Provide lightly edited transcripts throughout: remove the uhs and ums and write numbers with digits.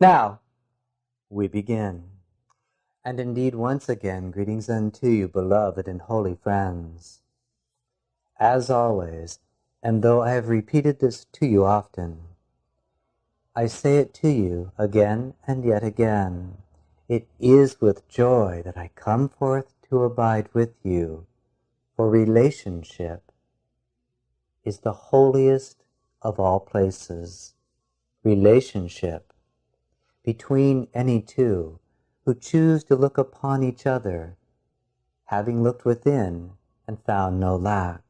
Now, we begin. And indeed, once again, greetings unto you, beloved and holy friends. As always, and though I have repeated this to you often, I say it to you again and yet again. It is with joy that I come forth to abide with you, for relationship is the holiest of all places. Relationship between any two who choose to look upon each other, having looked within and found no lack.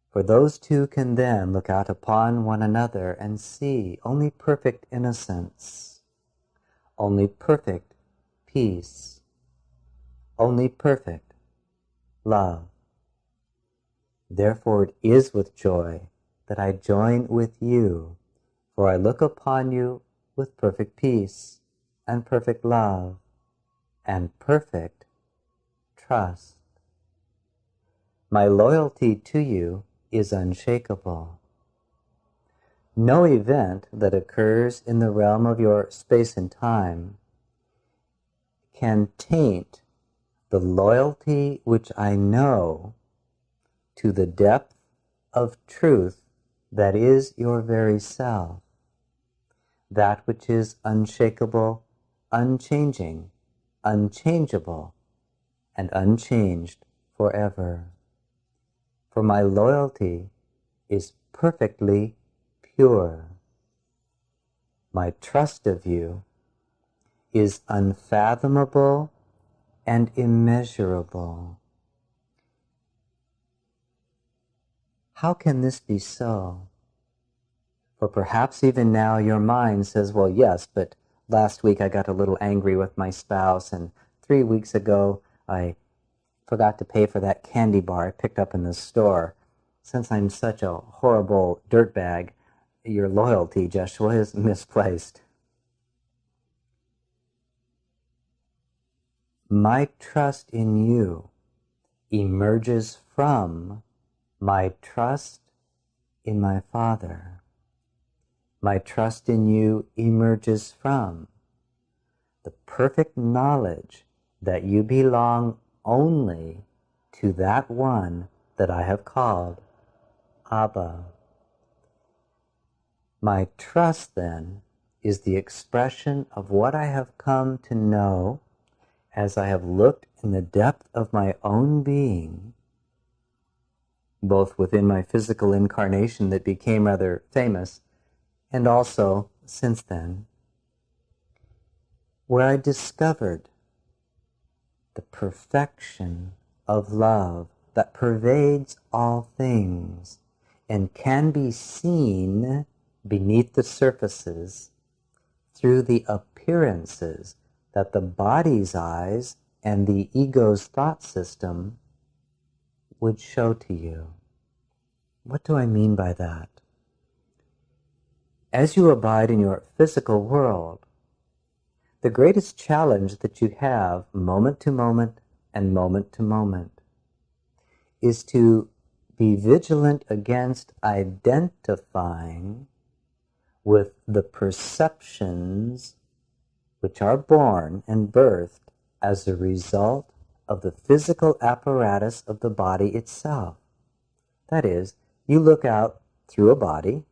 For those two can then look out upon one another and see only perfect innocence, only perfect peace, only perfect love. Therefore it is with joy that I join with you, for I look upon you with perfect peace and perfect love and perfect trust. My loyalty to you is unshakable. No event that occurs in the realm of your space and time can taint the loyalty which I know to the depth of truth that is your very self, that which is unshakable, unchanging, unchangeable, and unchanged forever. For my loyalty is perfectly pure. My trust of you is unfathomable and immeasurable. How can this be so? For perhaps even now your mind says, well, yes, but last week I got a little angry with my spouse, and 3 weeks ago I forgot to pay for that candy bar I picked up in the store. Since I'm such a horrible dirtbag, your loyalty, Jeshua, is misplaced. My trust in you emerges from my trust in my Father. My trust in you emerges from the perfect knowledge that you belong only to that one that I have called Abba. My trust, then, is the expression of what I have come to know as I have looked in the depth of my own being, both within my physical incarnation that became rather famous, and also since then, where I discovered the perfection of love that pervades all things and can be seen beneath the surfaces through the appearances that the body's eyes and the ego's thought system would show to you. What do I mean by that? As you abide in your physical world, the greatest challenge that you have moment to moment and moment to moment is to be vigilant against identifying with the perceptions which are born and birthed as a result of the physical apparatus of the body itself. That is, you look out through a body,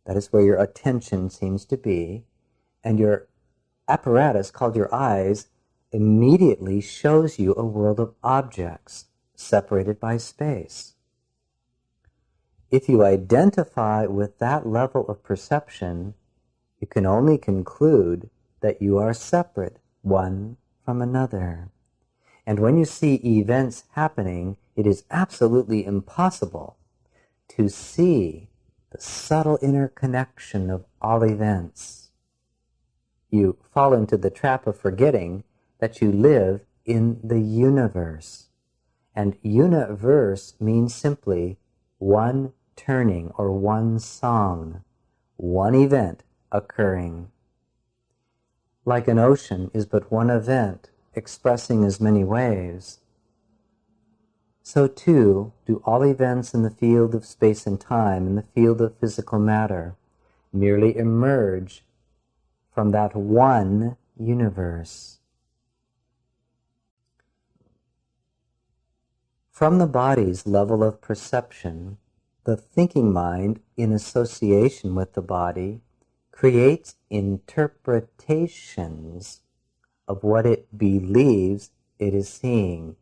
that is where your attention seems to be, and your apparatus, called your eyes, immediately shows you a world of objects separated by space. If you identify with that level of perception, you can only conclude that you are separate one from another. And when you see events happening, it is absolutely impossible to see the subtle interconnection of all events. You fall into the trap of forgetting that you live in the universe. And universe means simply one turning or one song, one event occurring. Like an ocean is but one event expressing as many waves, so too do all events in the field of space and time, in the field of physical matter, merely emerge from that one universe. From the body's level of perception, the thinking mind, in association with the body, creates interpretations of what it believes it is seeing.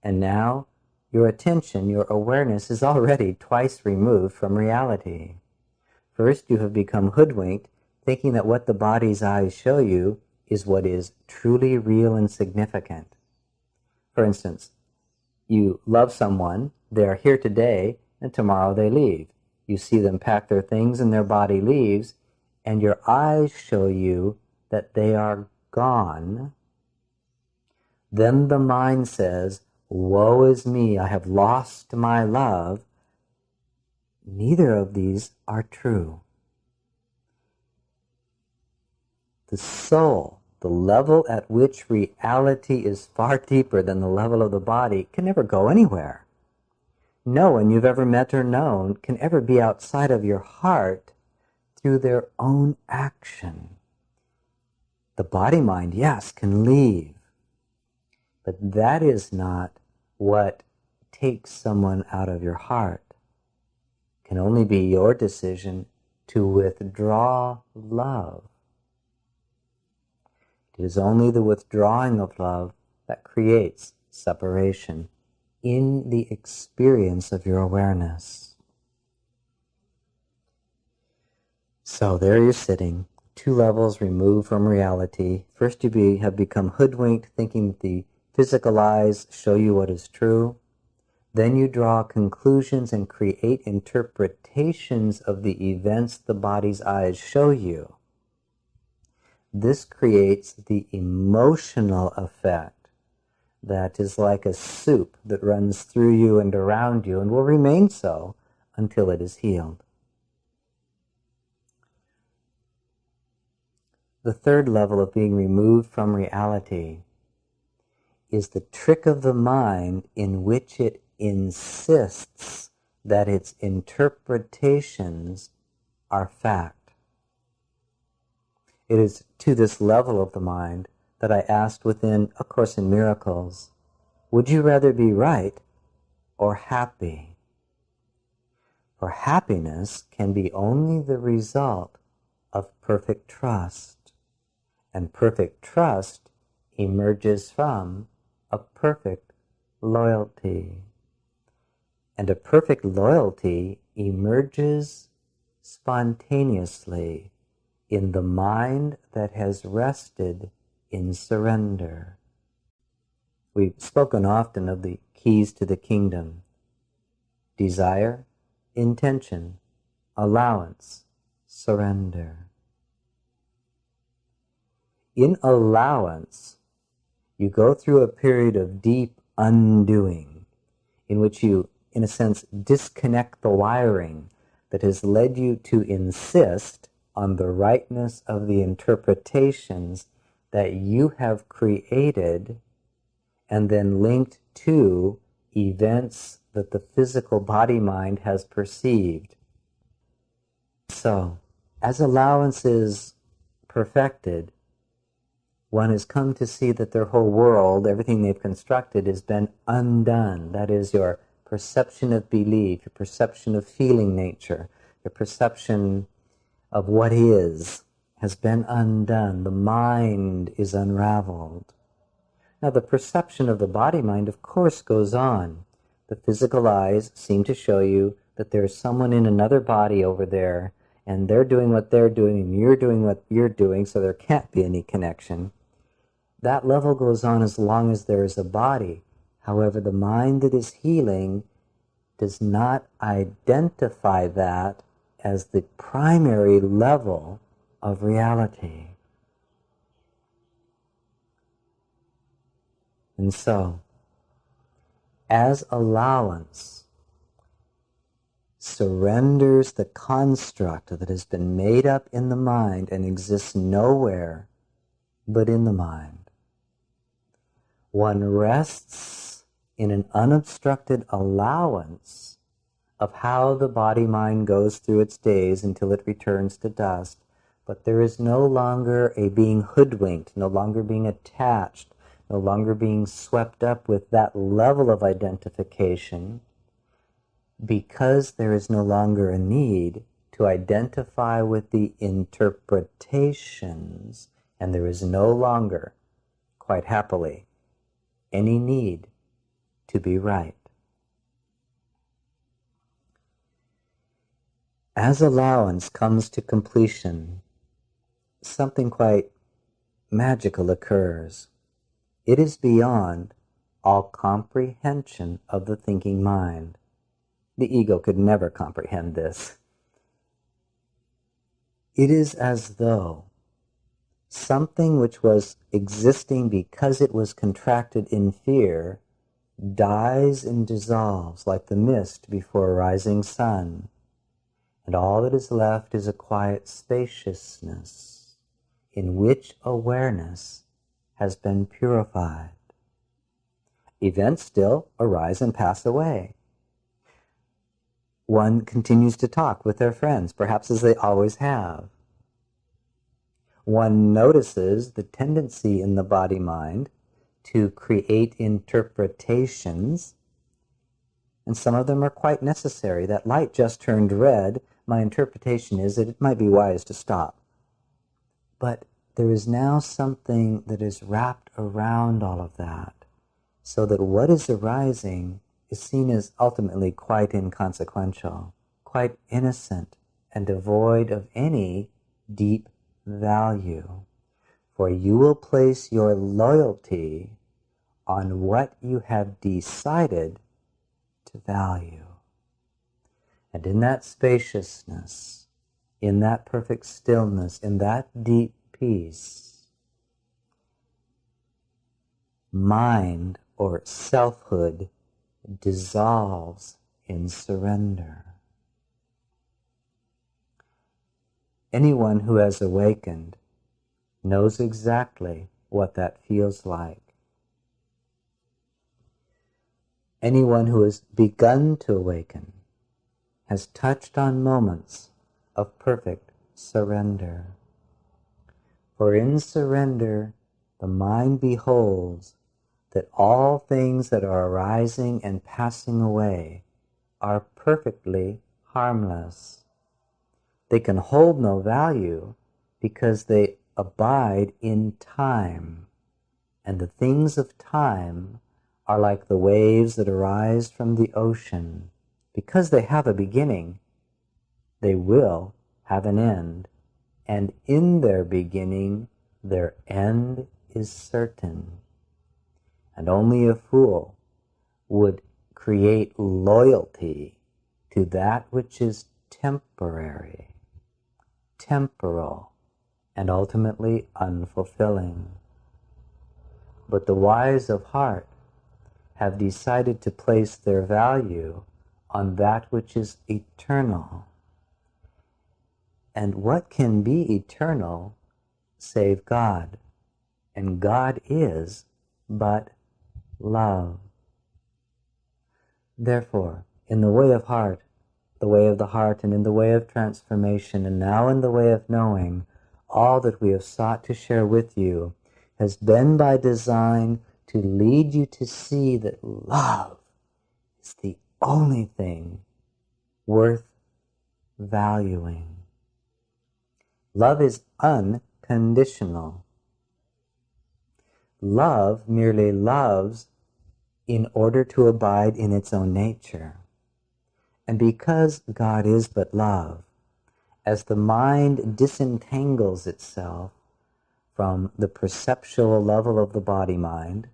And now, your attention, your awareness is already twice removed from reality. First, you have become hoodwinked, thinking that what the body's eyes show you is what is truly real and significant. For instance, you love someone, they are here today, and tomorrow they leave. You see them pack their things and their body leaves, and your eyes show you that they are gone. Then the mind says, "Woe is me, I have lost my love." Neither of these are true. The soul, the level at which reality is far deeper than the level of the body, can never go anywhere. No one you've ever met or known can ever be outside of your heart through their own action. The body-mind, yes, can leave, but that is not what takes someone out of your heart. It can only be your decision to withdraw love. It is only the withdrawing of love that creates separation in the experience of your awareness. So there you're sitting, 2 levels removed from reality. First, you have become hoodwinked, thinking that the physical eyes show you what is true. Then you draw conclusions and create interpretations of the events the body's eyes show you. This creates the emotional effect that is like a soup that runs through you and around you and will remain so until it is healed. The third level of being removed from reality is the trick of the mind in which it insists that its interpretations are fact. It is to this level of the mind that I asked within A Course in Miracles, would you rather be right or happy? For happiness can be only the result of perfect trust, and perfect trust emerges from a perfect loyalty. And a perfect loyalty emerges spontaneously in the mind that has rested in surrender. We've spoken often of the keys to the kingdom: desire, intention, allowance, surrender. In allowance, you go through a period of deep undoing, in which you, in a sense, disconnect the wiring that has led you to insist on the rightness of the interpretations that you have created and then linked to events that the physical body-mind has perceived. So, as allowance is perfected, one has come to see that their whole world, everything they've constructed, has been undone. That is, your perception of belief, your perception of feeling nature, your perception of what is, has been undone. The mind is unraveled. Now, the perception of the body-mind, of course, goes on. The physical eyes seem to show you that there's someone in another body over there, and they're doing what they're doing, and you're doing what you're doing, so there can't be any connection. That level goes on as long as there is a body. However, the mind that is healing does not identify that as the primary level of reality. And so, as allowance surrenders the construct that has been made up in the mind and exists nowhere but in the mind, one rests in an unobstructed allowance of how the body-mind goes through its days until it returns to dust, but there is no longer a being hoodwinked, no longer being attached, no longer being swept up with that level of identification, because there is no longer a need to identify with the interpretations, and there is no longer, quite happily, any need to be right. As allowance comes to completion, something quite magical occurs. It is beyond all comprehension of the thinking mind. The ego could never comprehend this. It is as though something which was existing because it was contracted in fear dies and dissolves like the mist before a rising sun, and all that is left is a quiet spaciousness in which awareness has been purified. Events still arise and pass away. One continues to talk with their friends, perhaps as they always have. One notices the tendency in the body-mind to create interpretations, and some of them are quite necessary. That light just turned red. My interpretation is that it might be wise to stop. But there is now something that is wrapped around all of that, so that what is arising is seen as ultimately quite inconsequential, quite innocent, and devoid of any deep value. For you will place your loyalty on what you have decided to value. And in that spaciousness, in that perfect stillness, in that deep peace, mind or selfhood dissolves in surrender. Anyone who has awakened knows exactly what that feels like. Anyone who has begun to awaken has touched on moments of perfect surrender. For in surrender, the mind beholds that all things that are arising and passing away are perfectly harmless. They can hold no value because they abide in time, and the things of time are like the waves that arise from the ocean. Because they have a beginning, they will have an end, and in their beginning, their end is certain. And only a fool would create loyalty to that which is temporary, temporal, and ultimately unfulfilling. But the wise of heart have decided to place their value on that which is eternal. And what can be eternal save God? And God is but love. Therefore, in the way of heart, the way of the heart, and in the way of transformation, and now in the way of knowing, all that we have sought to share with you has been by design to lead you to see that love is the only thing worth valuing. Love is unconditional. Love merely loves in order to abide in its own nature. And because God is but love, as the mind disentangles itself from the perceptual level of the body-mind,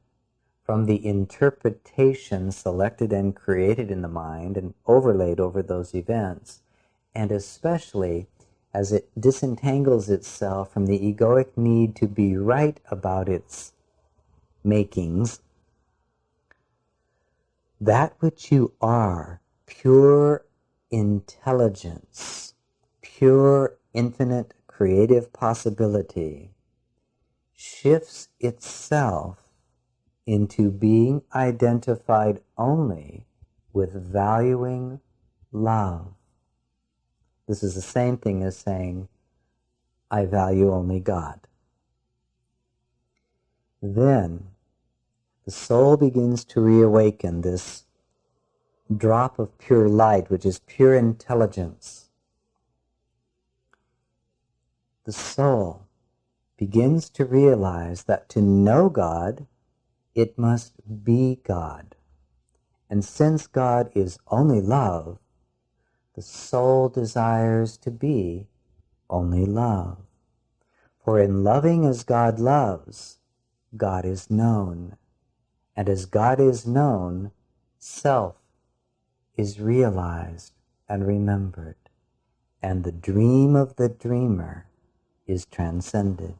from the interpretation selected and created in the mind and overlaid over those events, and especially as it disentangles itself from the egoic need to be right about its makings, that which you are, pure intelligence, pure infinite creative possibility, shifts itself into being identified only with valuing love. This is the same thing as saying, I value only God. Then the soul begins to reawaken this drop of pure light, which is pure intelligence. The soul begins to realize that to know God, it must be God. And since God is only love, the soul desires to be only love. For in loving as God loves, God is known. And as God is known, self is realized and remembered. And the dream of the dreamer is transcended.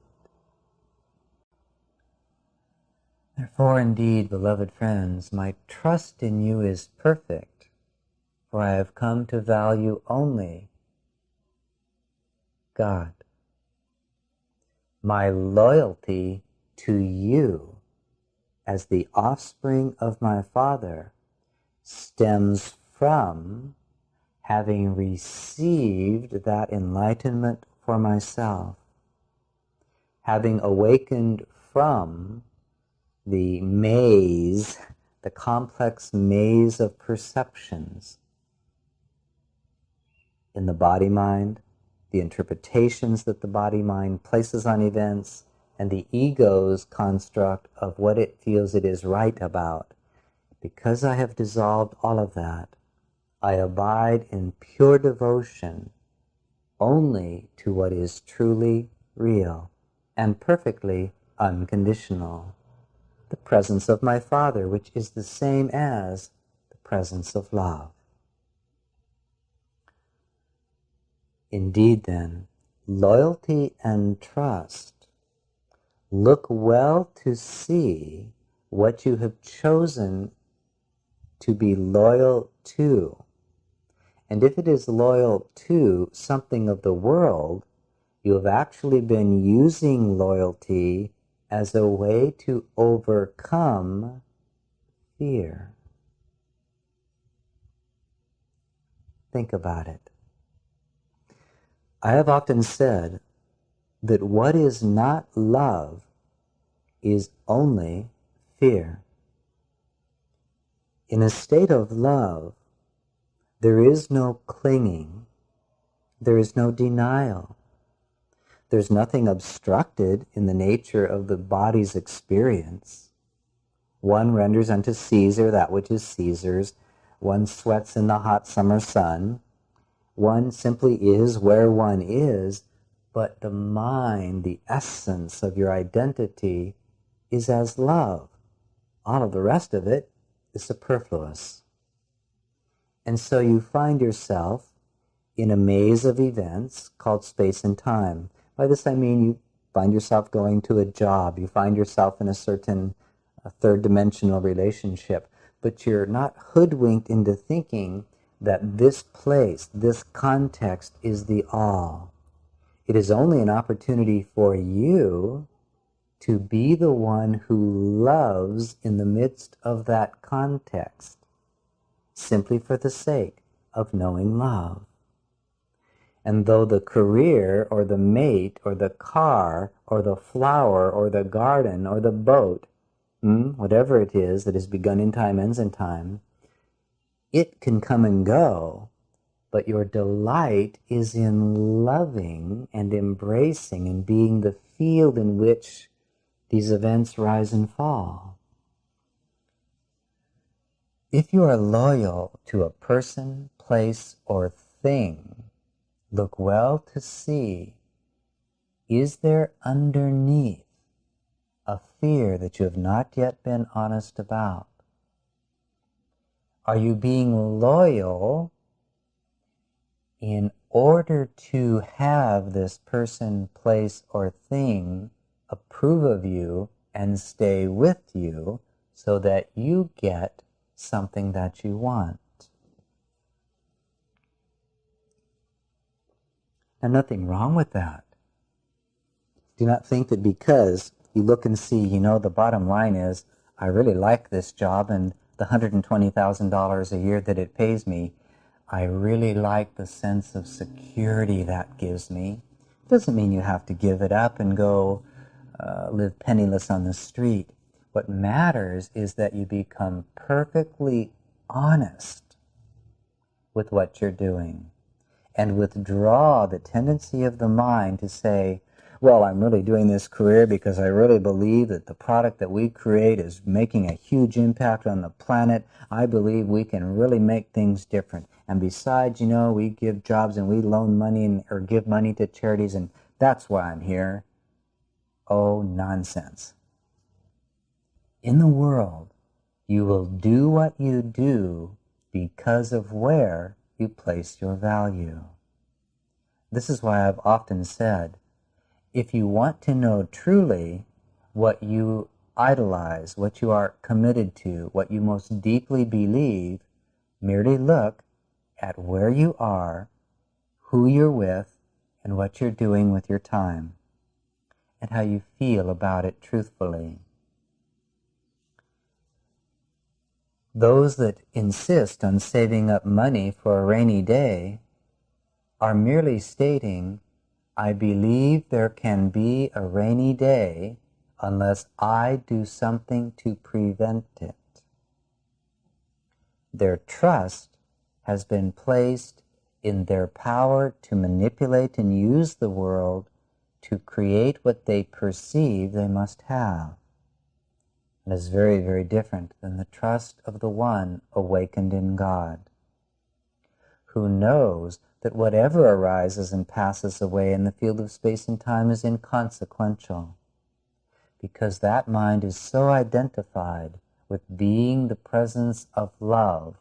Therefore, indeed, beloved friends, my trust in you is perfect, for I have come to value only God. My loyalty to you as the offspring of my Father stems from having received that enlightenment for myself, having awakened from the maze, the complex maze of perceptions in the body-mind, the interpretations that the body-mind places on events, and the ego's construct of what it feels it is right about. Because I have dissolved all of that, I abide in pure devotion only to what is truly real and perfectly unconditional. The presence of my Father, which is the same as the presence of love. Indeed, then, loyalty and trust look well to see what you have chosen to be loyal to. And if it is loyal to something of the world, you have actually been using loyalty as a way to overcome fear. Think about it. I have often said that what is not love is only fear. In a state of love, there is no clinging, there is no denial. There's nothing obstructed in the nature of the body's experience. One renders unto Caesar that which is Caesar's. One sweats in the hot summer sun. One simply is where one is, but the mind, the essence of your identity, is as love. All of the rest of it is superfluous. And so you find yourself in a maze of events called space and time. By this I mean you find yourself going to a job, you find yourself in a certain third-dimensional relationship, but you're not hoodwinked into thinking that this place, this context is the all. It is only an opportunity for you to be the one who loves in the midst of that context, simply for the sake of knowing love. And though the career or the mate or the car or the flower or the garden or the boat, whatever it is that has begun in time, ends in time, it can come and go, but your delight is in loving and embracing and being the field in which these events rise and fall. If you are loyal to a person, place, or thing, look well to see, is there underneath a fear that you have not yet been honest about? Are you being loyal in order to have this person, place, or thing approve of you and stay with you so that you get something that you want? Now, nothing wrong with that. Do not think that because you look and see, the bottom line is, I really like this job and the $120,000 a year that it pays me, I really like the sense of security that gives me. It doesn't mean you have to give it up and go live penniless on the street. What matters is that you become perfectly honest with what you're doing and withdraw the tendency of the mind to say, well, I'm really doing this career because I really believe that the product that we create is making a huge impact on the planet. I believe we can really make things different. And besides, you know, we give jobs and we loan money or give money to charities, and that's why I'm here. Oh, nonsense. In the world, you will do what you do because of where you place your value. This is why I've often said, if you want to know truly what you idolize, what you are committed to, what you most deeply believe, merely look at where you are, who you're with, and what you're doing with your time, and how you feel about it truthfully. Those that insist on saving up money for a rainy day are merely stating, I believe there can be a rainy day unless I do something to prevent it. Their trust has been placed in their power to manipulate and use the world to create what they perceive they must have. And is very, very different than the trust of the one awakened in God, who knows that whatever arises and passes away in the field of space and time is inconsequential, because that mind is so identified with being the presence of love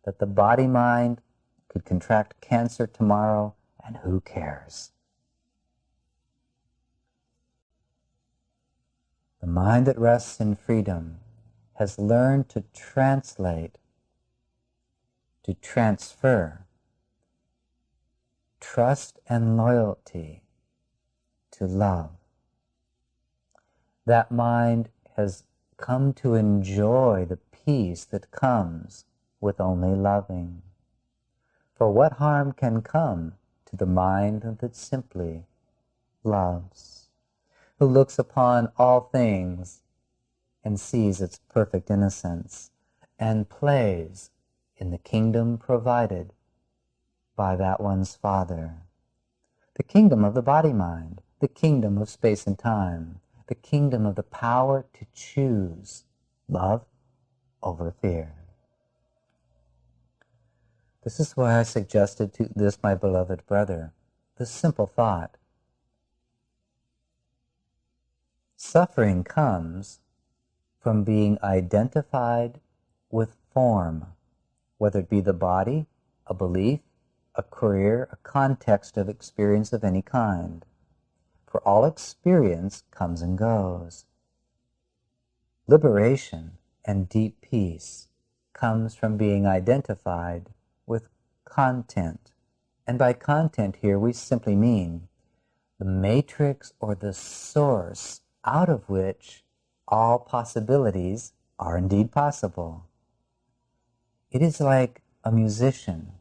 that the body-mind could contract cancer tomorrow, and who cares? The mind that rests in freedom has learned to translate, to transfer trust and loyalty to love. That mind has come to enjoy the peace that comes with only loving. For what harm can come to the mind that simply loves, who looks upon all things and sees its perfect innocence, and plays in the kingdom provided by that one's Father, the kingdom of the body-mind, the kingdom of space and time, the kingdom of the power to choose love over fear. This is why I suggested to this, my beloved brother, this simple thought. Suffering comes from being identified with form, whether it be the body, a belief, a career, a context of experience of any kind. For all experience comes and goes. Liberation and deep peace comes from being identified with content. And by content here we simply mean the matrix or the source out of which all possibilities are indeed possible. It is like a musician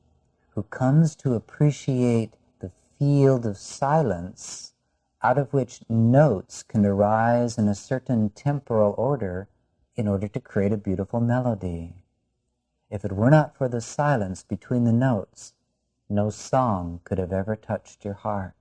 who comes to appreciate the field of silence out of which notes can arise in a certain temporal order in order to create a beautiful melody. If it were not for the silence between the notes, no song could have ever touched your heart.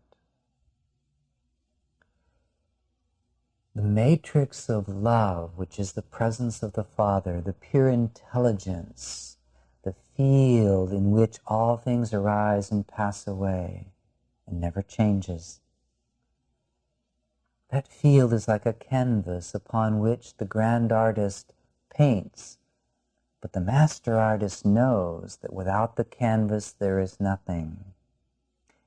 The matrix of love, which is the presence of the Father, the pure intelligence, the field in which all things arise and pass away and never changes. That field is like a canvas upon which the grand artist paints, but the master artist knows that without the canvas there is nothing,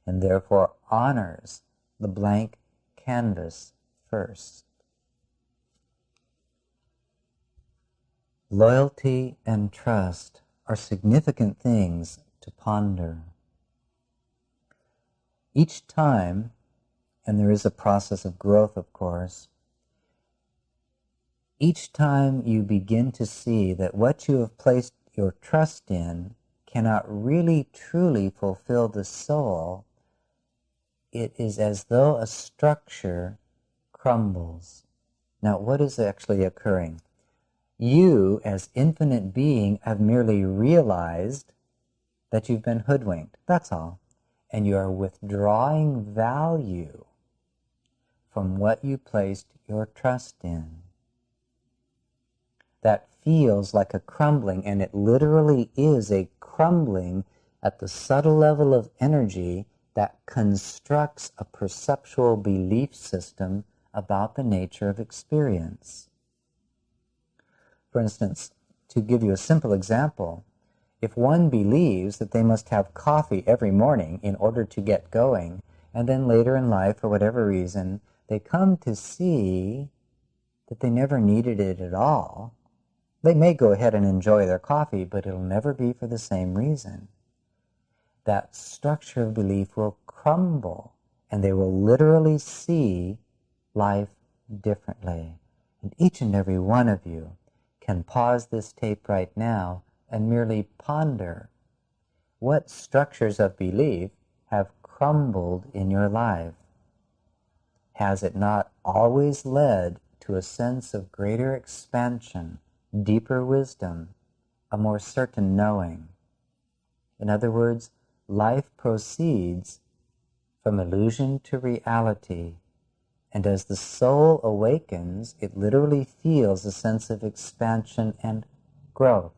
and therefore honors the blank canvas first. Loyalty and trust are significant things to ponder. Each time, and there is a process of growth, of course, each time you begin to see that what you have placed your trust in cannot really truly fulfill the soul, it is as though a structure crumbles. Now, what is actually occurring? You, as infinite being, have merely realized that you've been hoodwinked. That's all. And you are withdrawing value from what you placed your trust in. That feels like a crumbling, and it literally is a crumbling at the subtle level of energy that constructs a perceptual belief system about the nature of experience. For instance, to give you a simple example, if one believes that they must have coffee every morning in order to get going, and then later in life, for whatever reason, they come to see that they never needed it at all, they may go ahead and enjoy their coffee, but it'll never be for the same reason. That structure of belief will crumble, and they will literally see life differently. And each and every one of you can pause this tape right now and merely ponder what structures of belief have crumbled in your life. Has it not always led to a sense of greater expansion, deeper wisdom, a more certain knowing? In other words, life proceeds from illusion to reality, and as the soul awakens, it literally feels a sense of expansion and growth.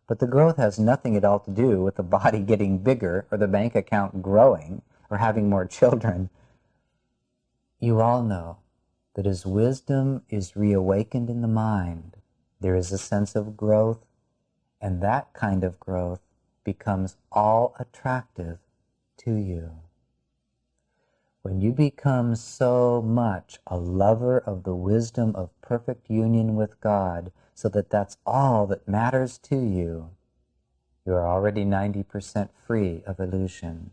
But the growth has nothing at all to do with the body getting bigger or the bank account growing or having more children. You all know that as wisdom is reawakened in the mind, there is a sense of growth, and that kind of growth becomes all attractive to you. When you become so much a lover of the wisdom of perfect union with God, so that that's all that matters to you, you are already 90% free of illusion,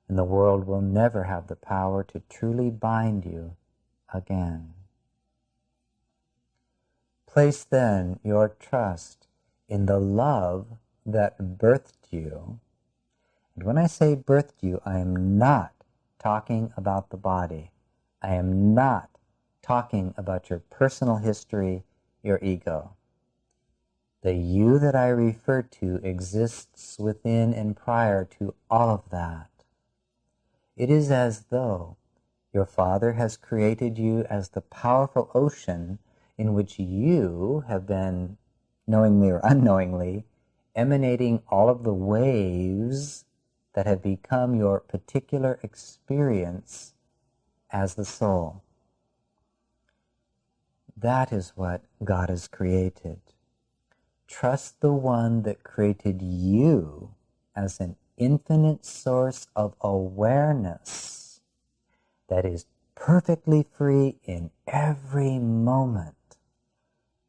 and the world will never have the power to truly bind you again. Place then your trust in the love that birthed you. And when I say birthed you, I am not talking about the body. I am not talking about your personal history, your ego. The you that I refer to exists within and prior to all of that. It is as though your Father has created you as the powerful ocean in which you have been, knowingly or unknowingly, emanating all of the waves that have become your particular experience as the soul. That is what God has created. Trust the one that created you as an infinite source of awareness that is perfectly free in every moment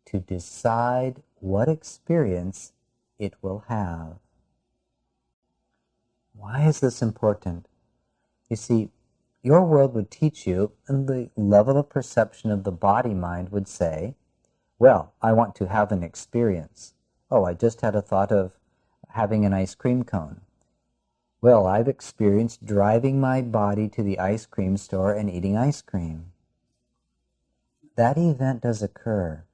to decide what experience it will have. Why is this important? You see, your world would teach you, and the level of perception of the body-mind would say, well, I want to have an experience. Oh, I just had a thought of having an ice cream cone. Well, I've experienced driving my body to the ice cream store and eating ice cream. That event does occur,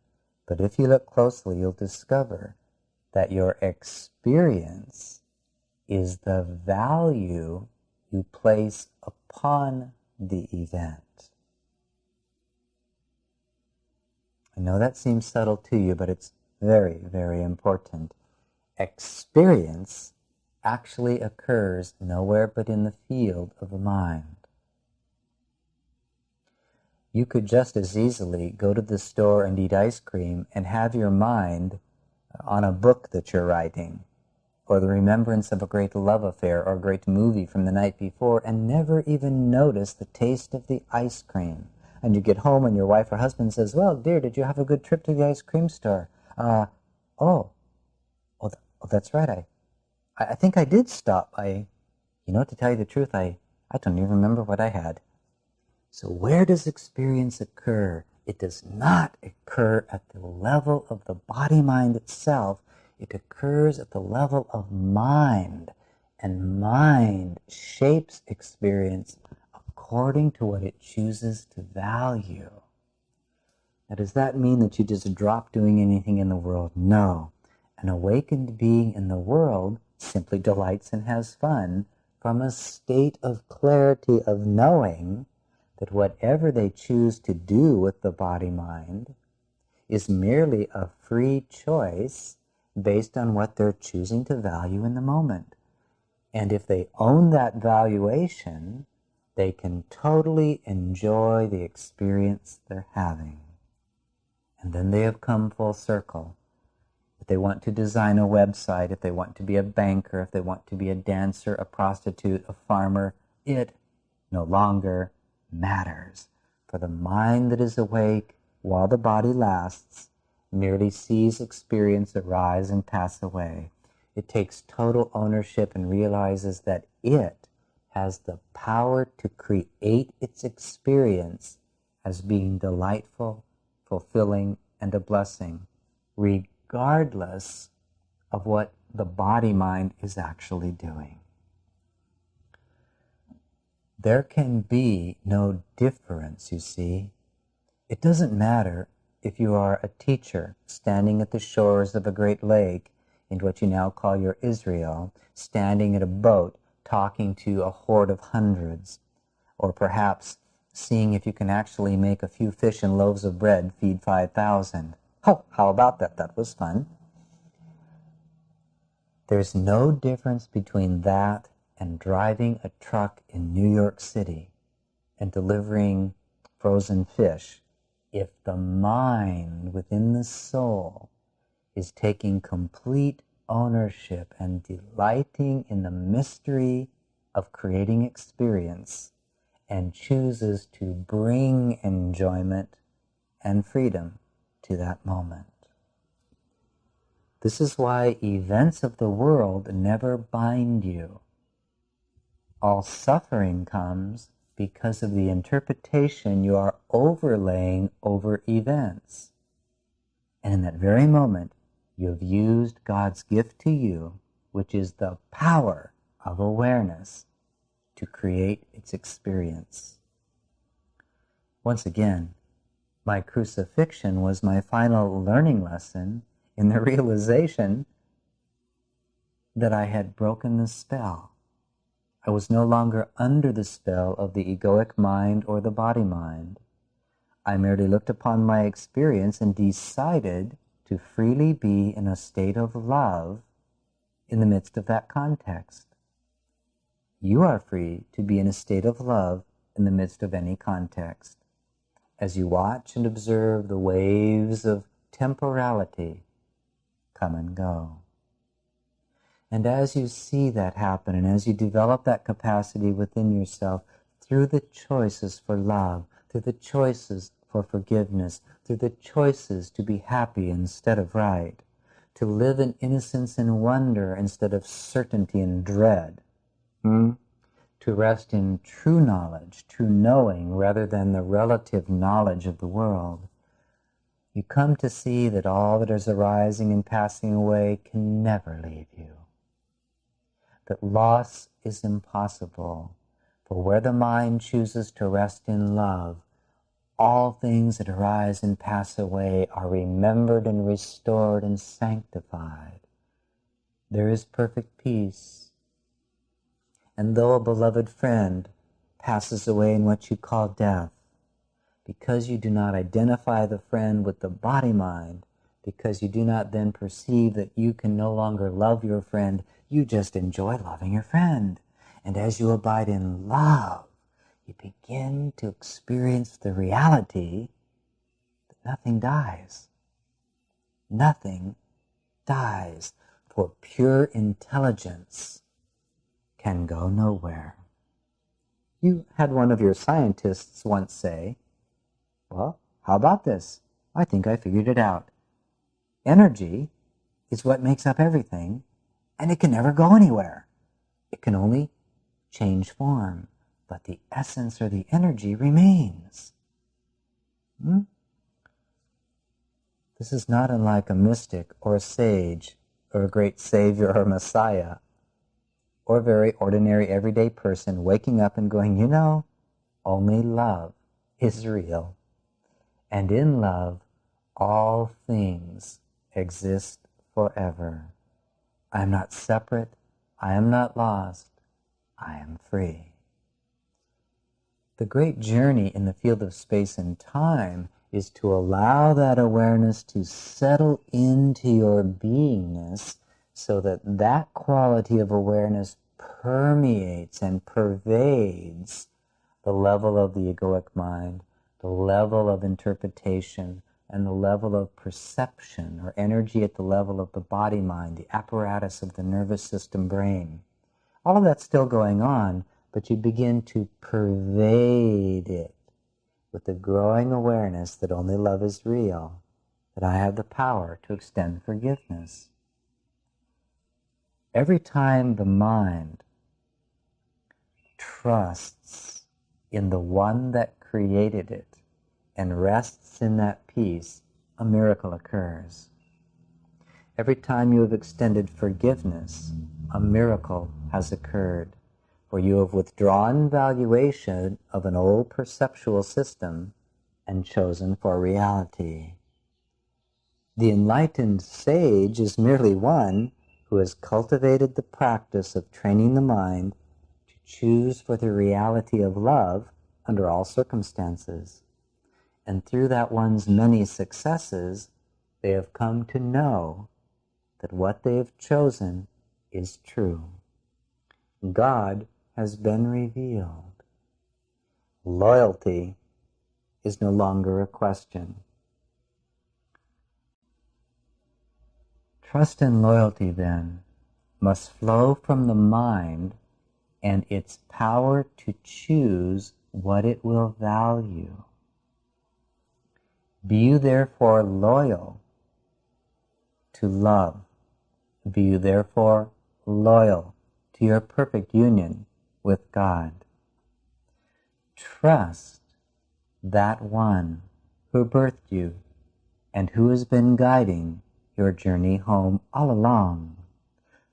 but if you look closely, you'll discover that your experience is the value you place upon the event. I know that seems subtle to you, but it's very, very important. Experience actually occurs nowhere but in the field of the mind. You could just as easily go to the store and eat ice cream and have your mind on a book that you're writing, or the remembrance of a great love affair or a great movie from the night before, and never even notice the taste of the ice cream. And you get home and your wife or husband says, well, dear, did you have a good trip to the ice cream store? That's right. I think I did stop. To tell you the truth, I don't even remember what I had. So where does experience occur? It does not occur at the level of the body-mind itself. It occurs at the level of mind. And mind shapes experience according to what it chooses to value. Now, does that mean that you just drop doing anything in the world? No. An awakened being in the world simply delights and has fun from a state of clarity of knowing that whatever they choose to do with the body-mind is merely a free choice based on what they're choosing to value in the moment. And if they own that valuation, they can totally enjoy the experience they're having. And then they have come full circle. If they want to design a website, if they want to be a banker, if they want to be a dancer, a prostitute, a farmer, it no longer matters. For the mind that is awake while the body lasts merely sees experience arise and pass away. It takes total ownership and realizes that it has the power to create its experience as being delightful, fulfilling, and a blessing, regardless of what the body-mind is actually doing. There can be no difference, you see. It doesn't matter if you are a teacher standing at the shores of a great lake in what you now call your Israel, standing at a boat talking to a horde of hundreds, or perhaps seeing if you can actually make a few fish and loaves of bread feed 5,000. Oh, how about that? That was fun. There's no difference between that and driving a truck in New York City and delivering frozen fish if the mind within the soul is taking complete ownership and delighting in the mystery of creating experience and chooses to bring enjoyment and freedom to that moment. This is why events of the world never bind you. All suffering comes because of the interpretation you are overlaying over events. And in that very moment, you have used God's gift to you, which is the power of awareness, to create its experience. Once again, my crucifixion was my final learning lesson in the realization that I had broken the spell. I was no longer under the spell of the egoic mind or the body mind. I merely looked upon my experience and decided to freely be in a state of love in the midst of that context. You are free to be in a state of love in the midst of any context. As you watch and observe the waves of temporality come and go. And as you see that happen, and as you develop that capacity within yourself through the choices for love, through the choices for forgiveness, through the choices to be happy instead of right, to live in innocence and wonder instead of certainty and dread, to rest in true knowledge, true knowing, rather than the relative knowledge of the world, you come to see that all that is arising and passing away can never leave you. That loss is impossible, for where the mind chooses to rest in love, all things that arise and pass away are remembered and restored and sanctified. There is perfect peace. And though a beloved friend passes away in what you call death, because you do not identify the friend with the body mind, because you do not then perceive that you can no longer love your friend, you just enjoy loving your friend. And as you abide in love, you begin to experience the reality that nothing dies. Nothing dies, for pure intelligence can go nowhere. You had one of your scientists once say, well, how about this? I think I figured it out. Energy is what makes up everything, and it can never go anywhere. It can only change form, but the essence or the energy remains. This is not unlike a mystic or a sage or a great savior or messiah or a very ordinary everyday person waking up and going, you know, only love is real. And in love, all things exist forever. I am not separate. I am not lost. I am free. The great journey in the field of space and time is to allow that awareness to settle into your beingness so that that quality of awareness permeates and pervades the level of the egoic mind, the level of interpretation, and the level of perception or energy at the level of the body mind, the apparatus of the nervous system brain. All of that's still going on, but you begin to pervade it with the growing awareness that only love is real, that I have the power to extend forgiveness. Every time the mind trusts in the one that created it and rests in that peace, a miracle occurs. Every time you have extended forgiveness, a miracle has occurred, for you have withdrawn valuation of an old perceptual system and chosen for reality. The enlightened sage is merely one who has cultivated the practice of training the mind to choose for the reality of love under all circumstances. And through that one's many successes, they have come to know that what they have chosen is true. God has been revealed. Loyalty is no longer a question. Trust and loyalty, then, must flow from the mind and its power to choose what it will value. Be you therefore loyal to love. Be you therefore loyal to your perfect union with God. Trust that one who birthed you and who has been guiding your journey home all along.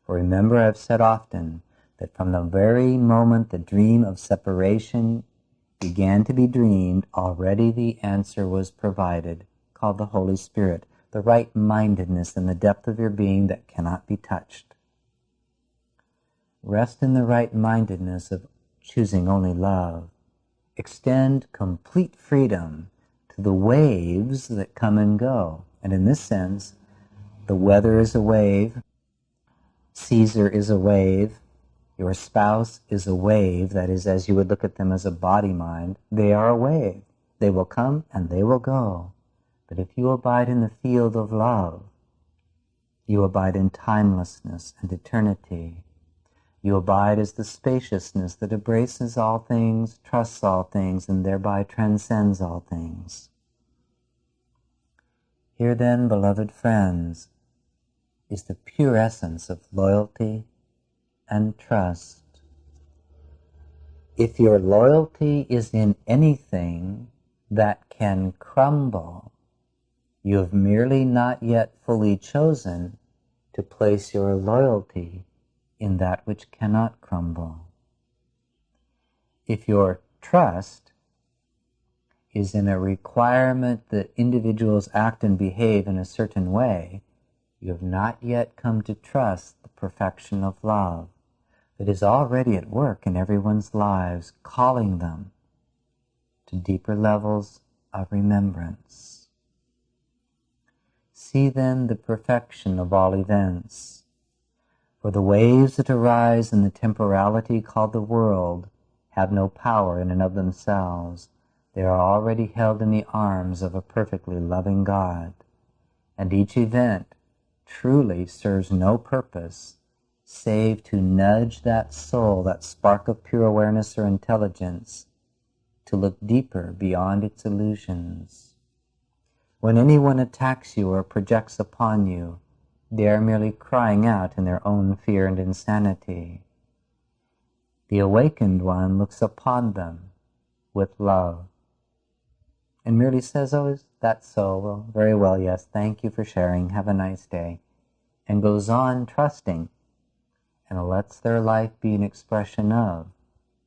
For remember, I've said often that from the very moment the dream of separation began to be dreamed, already the answer was provided, called the Holy Spirit, the right-mindedness in the depth of your being that cannot be touched. Rest in the right-mindedness of choosing only love. Extend complete freedom to the waves that come and go. And in this sense, the weather is a wave, Caesar is a wave, your spouse is a wave, that is, as you would look at them as a body mind, they are a wave. They will come and they will go. But if you abide in the field of love, you abide in timelessness and eternity. You abide as the spaciousness that embraces all things, trusts all things, and thereby transcends all things. Here then, beloved friends, is the pure essence of loyalty and trust. If your loyalty is in anything that can crumble, you have merely not yet fully chosen to place your loyalty in that which cannot crumble. If your trust is in a requirement that individuals act and behave in a certain way, you have not yet come to trust the perfection of love that is already at work in everyone's lives, calling them to deeper levels of remembrance. See then the perfection of all events. For the waves that arise in the temporality called the world have no power in and of themselves. They are already held in the arms of a perfectly loving God. And each event truly serves no purpose save to nudge that soul, that spark of pure awareness or intelligence, to look deeper beyond its illusions. When anyone attacks you or projects upon you, they are merely crying out in their own fear and insanity. The awakened one looks upon them with love and merely says, "Oh, is that so? Well, very well, yes, thank you for sharing, have a nice day," and goes on trusting and lets their life be an expression of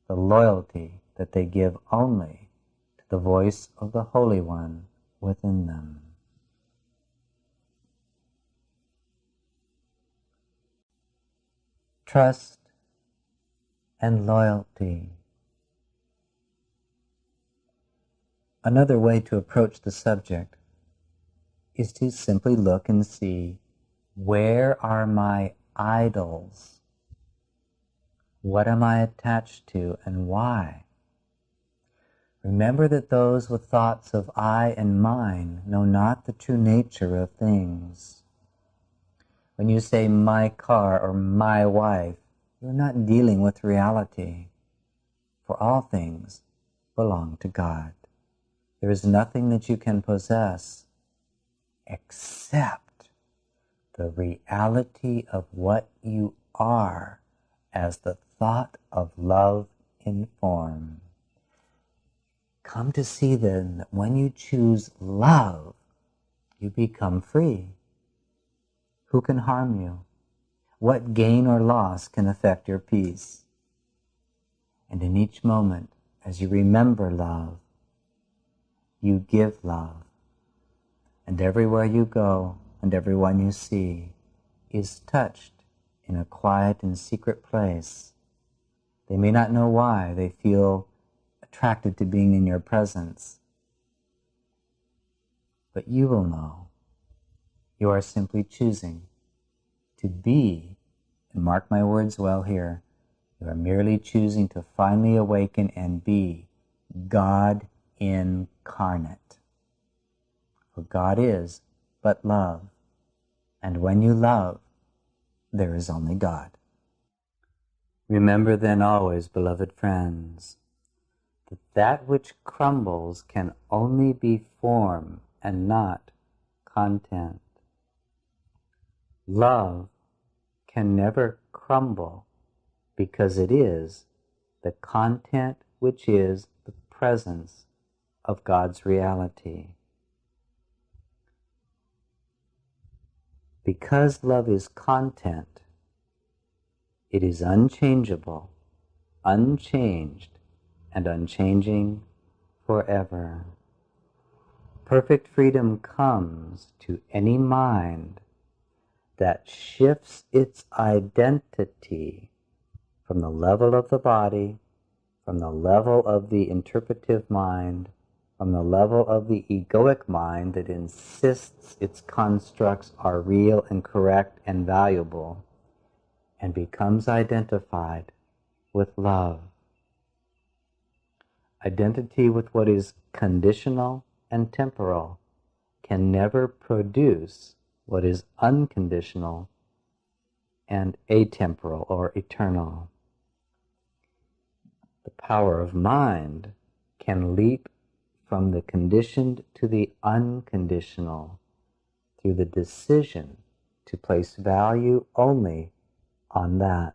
the loyalty that they give only to the voice of the Holy One within them. Trust and loyalty. Another way to approach the subject is to simply look and see, where are my idols? What am I attached to and why? Remember that those with thoughts of I and mine know not the true nature of things. When you say my car or my wife, you're not dealing with reality. For all things belong to God. There is nothing that you can possess except the reality of what you are as the thought of love in form. Come to see then that when you choose love, you become free. Who can harm you? What gain or loss can affect your peace? And in each moment, as you remember love, you give love. And everywhere you go and everyone you see is touched in a quiet and secret place. They may not know why they feel attracted to being in your presence, but you will know. You are simply choosing to be, and mark my words well here, you are merely choosing to finally awaken and be God incarnate. For God is but love, and when you love, there is only God. Remember then always, beloved friends, that that which crumbles can only be form and not content. Love can never crumble because it is the content which is the presence of God's reality. Because love is content, it is unchangeable, unchanged, and unchanging forever. Perfect freedom comes to any mind that shifts its identity from the level of the body, from the level of the interpretive mind, from the level of the egoic mind that insists its constructs are real and correct and valuable, and becomes identified with love. Identity with what is conditional and temporal can never produce what is unconditional and atemporal or eternal. The power of mind can leap from the conditioned to the unconditional through the decision to place value only on that.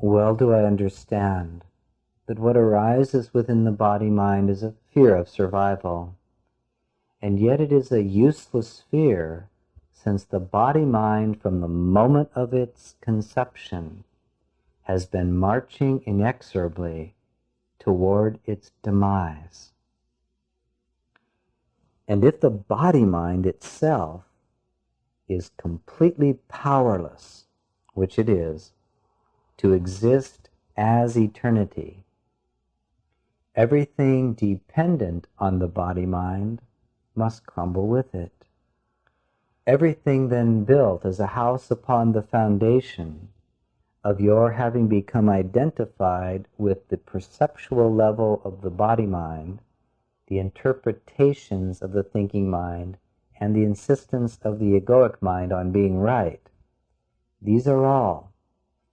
Well do I understand that what arises within the body-mind is a fear of survival, and yet it is a useless fear, since the body-mind from the moment of its conception has been marching inexorably toward its demise. And if the body-mind itself is completely powerless, which it is, to exist as eternity, everything dependent on the body-mind must crumble with it. Everything then built as a house upon the foundation of your having become identified with the perceptual level of the body-mind, the interpretations of the thinking mind, and the insistence of the egoic mind on being right. These are all,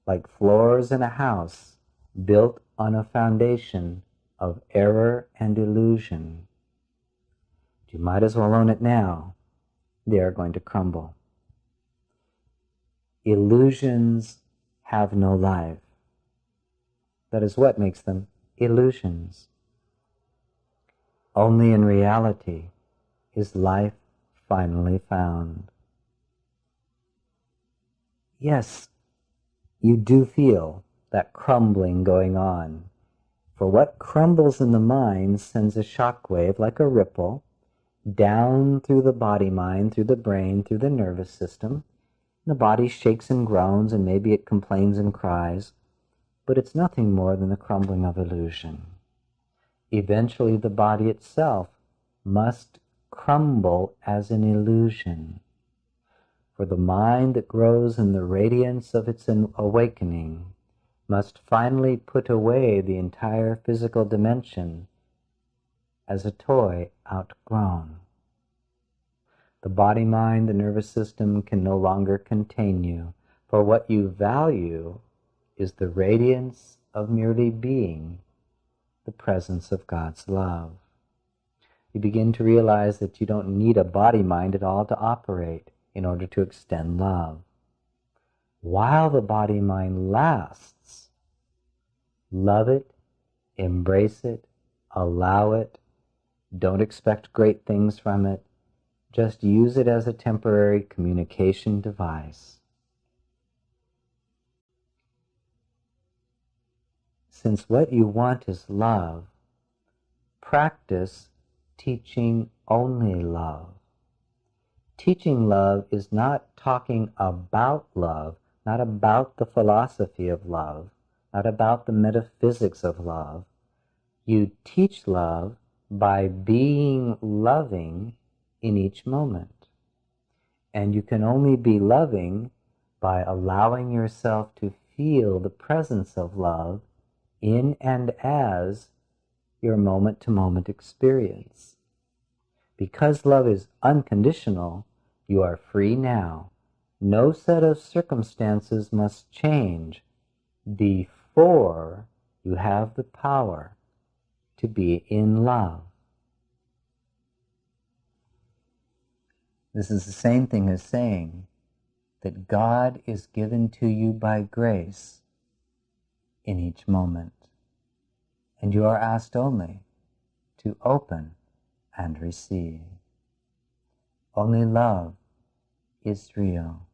like floors in a house, built on a foundation of error and illusion. You might as well own it now. They are going to crumble. Illusions have no life. That is what makes them illusions. Only in reality is life finally found. Yes, you do feel that crumbling going on, For what crumbles in the mind sends a shock wave like a ripple down through the body-mind, through the brain, through the nervous system. The body shakes and groans, and maybe it complains and cries, but it's nothing more than the crumbling of illusion. Eventually, the body itself must crumble as an illusion. For the mind that grows in the radiance of its awakening must finally put away the entire physical dimension as a toy outgrown. The body, mind, the nervous system can no longer contain you, for what you value is the radiance of merely being, the presence of God's love. You begin to realize that you don't need a body-mind at all to operate in order to extend love. While the body-mind lasts, love it, embrace it, allow it. Don't expect great things from it. Just use it as a temporary communication device. Since what you want is love, practice teaching only love. Teaching love is not talking about love, not about the philosophy of love, not about the metaphysics of love. You teach love by being loving in each moment. And you can only be loving by allowing yourself to feel the presence of love in and as your moment-to-moment experience. Because love is unconditional, you are free now. No set of circumstances must change before you have the power to be in love. This is the same thing as saying that God is given to you by grace in each moment, and you are asked only to open and receive. Only love is real.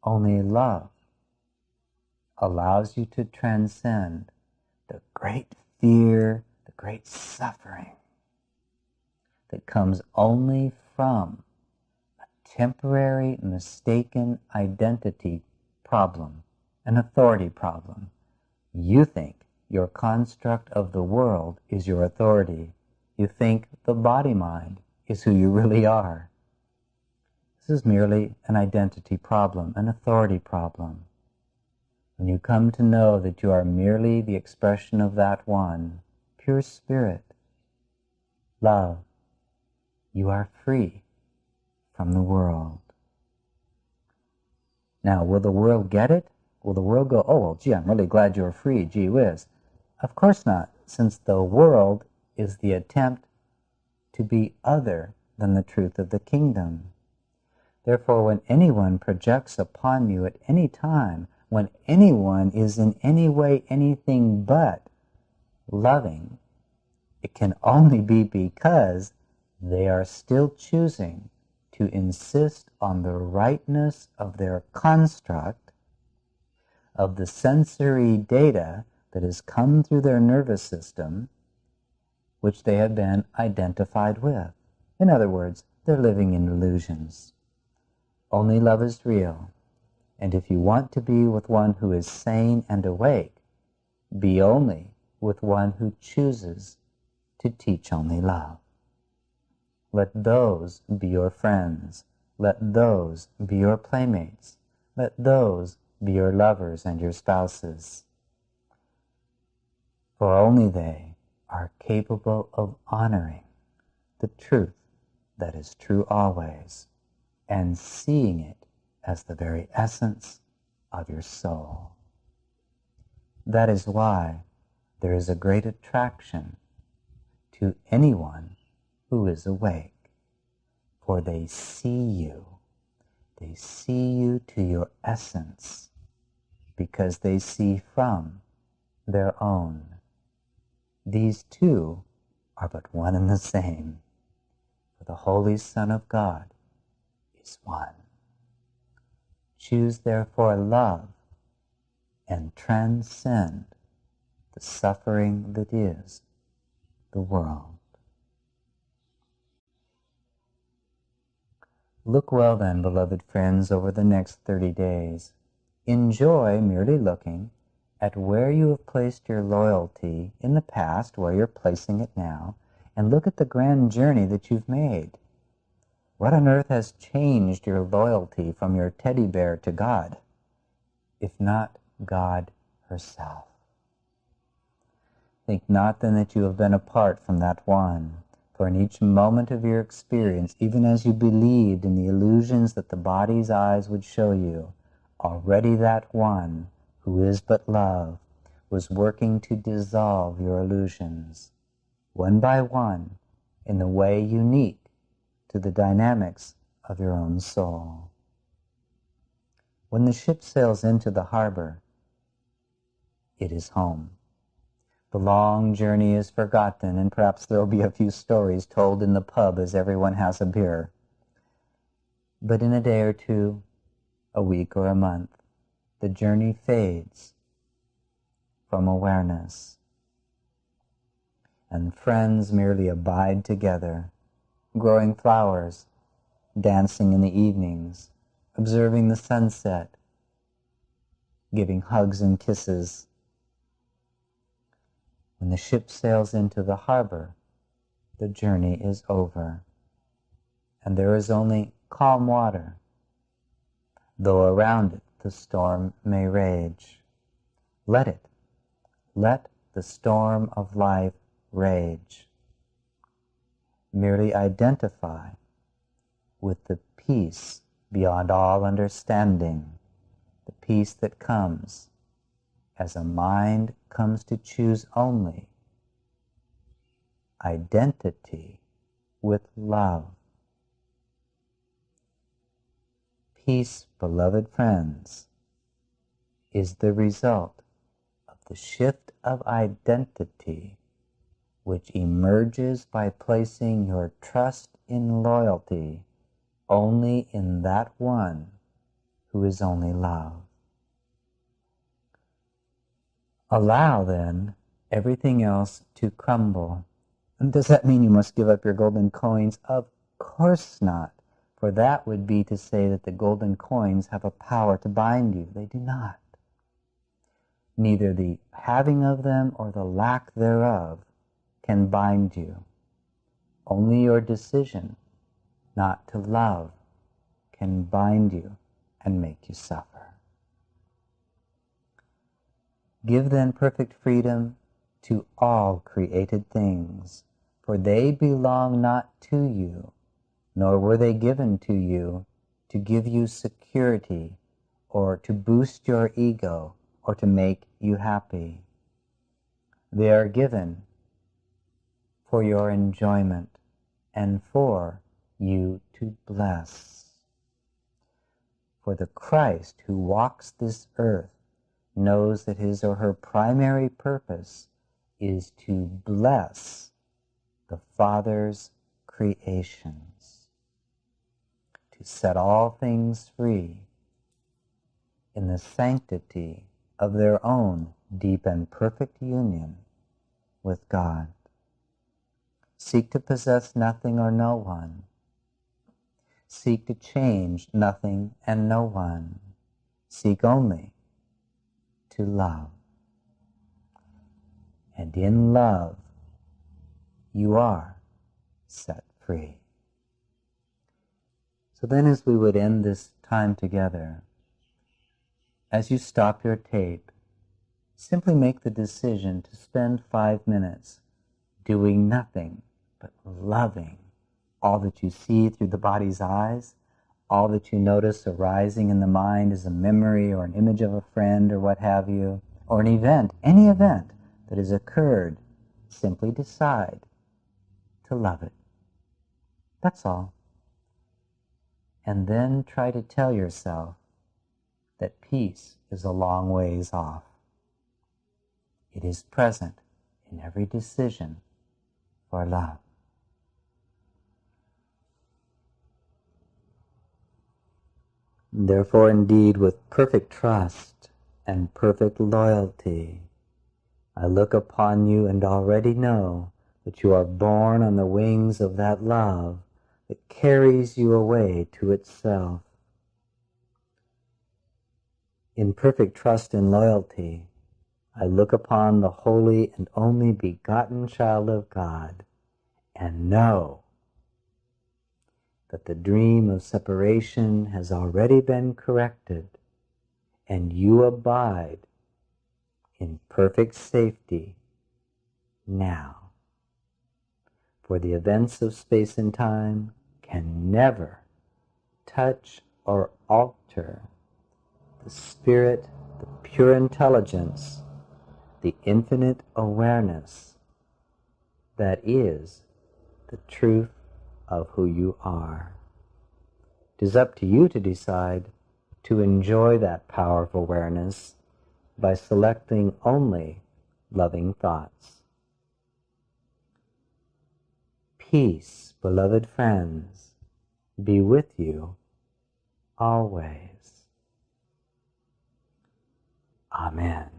Only love allows you to transcend the great fear, the great suffering that comes only from a temporary mistaken identity problem, an authority problem. You think your construct of the world is your authority. You think the body-mind is who you really are. This is merely an identity problem, an authority problem. When you come to know that you are merely the expression of that one, pure spirit, love, you are free from the world. Now, will the world get it? Will the world go, oh, well, gee, I'm really glad you're free, gee whiz? Of course not, since the world is the attempt to be other than the truth of the kingdom. Therefore, when anyone projects upon you at any time, when anyone is in any way anything but loving, it can only be because they are still choosing to insist on the rightness of their construct, of the sensory data that has come through their nervous system, which they have been identified with. In other words, they're living in illusions. Only love is real. And if you want to be with one who is sane and awake, be only with one who chooses to teach only love. Let those be your friends. Let those be your playmates. Let those be your lovers and your spouses. For only they are capable of honoring the truth that is true always and seeing it as the very essence of your soul. That is why there is a great attraction to anyone who is awake, for they see you. They see you to your essence because they see from their own. These two are but one and the same, for the Holy Son of God is one. Choose therefore love and transcend the suffering that is the world. Look well then, beloved friends, over the next 30 days. Enjoy merely looking at where you have placed your loyalty in the past, where you're placing it now, and look at the grand journey that you've made. What on earth has changed your loyalty from your teddy bear to God, if not God herself? Think not then that you have been apart from that one, for in each moment of your experience, even as you believed in the illusions that the body's eyes would show you, already that one, who is but love, was working to dissolve your illusions, one by one, in the way unique to the dynamics of your own soul. When the ship sails into the harbor, it is home. The long journey is forgotten, and perhaps there will be a few stories told in the pub as everyone has a beer. But in a day or two, a week or a month, the journey fades from awareness, and friends merely abide together, growing flowers, dancing in the evenings, observing the sunset, giving hugs and kisses. When the ship sails into the harbor, the journey is over, and there is only calm water, though around it the storm may rage. Let the storm of life rage. Merely identify with the peace beyond all understanding, the peace that comes as a mind comes to choose only identity with love. Peace, beloved friends, is the result of the shift of identity which emerges by placing your trust in loyalty only in that one who is only love. Allow, then, everything else to crumble. And does that mean you must give up your golden coins? Of course not, for that would be to say that the golden coins have a power to bind you. They do not. Neither the having of them or the lack thereof can bind you. Only your decision not to love can bind you and make you suffer. Give then perfect freedom to all created things, for they belong not to you, nor were they given to you to give you security or to boost your ego or to make you happy. They are given for your enjoyment and for you to bless. For the Christ who walks this earth knows that his or her primary purpose is to bless the Father's creations, to set all things free in the sanctity of their own deep and perfect union with God. Seek to possess nothing or no one. Seek to change nothing and no one. Seek only to love. And in love, you are set free. So then, as we would end this time together, as you stop your tape, simply make the decision to spend 5 minutes doing nothing but loving all that you see through the body's eyes, all that you notice arising in the mind as a memory or an image of a friend or what have you, or an event, any event that has occurred. Simply decide to love it. That's all. And then try to tell yourself that peace is a long ways off. It is present in every decision for love. Therefore, indeed, with perfect trust and perfect loyalty, I look upon you and already know that you are borne on the wings of that love that carries you away to itself. In perfect trust and loyalty, I look upon the holy and only begotten child of God and know that the dream of separation has already been corrected, and you abide in perfect safety now. For the events of space and time can never touch or alter the spirit, the pure intelligence, the infinite awareness that is the truth of who you are. It is up to you to decide to enjoy that power of awareness by selecting only loving thoughts. Peace, beloved friends, be with you always. Amen.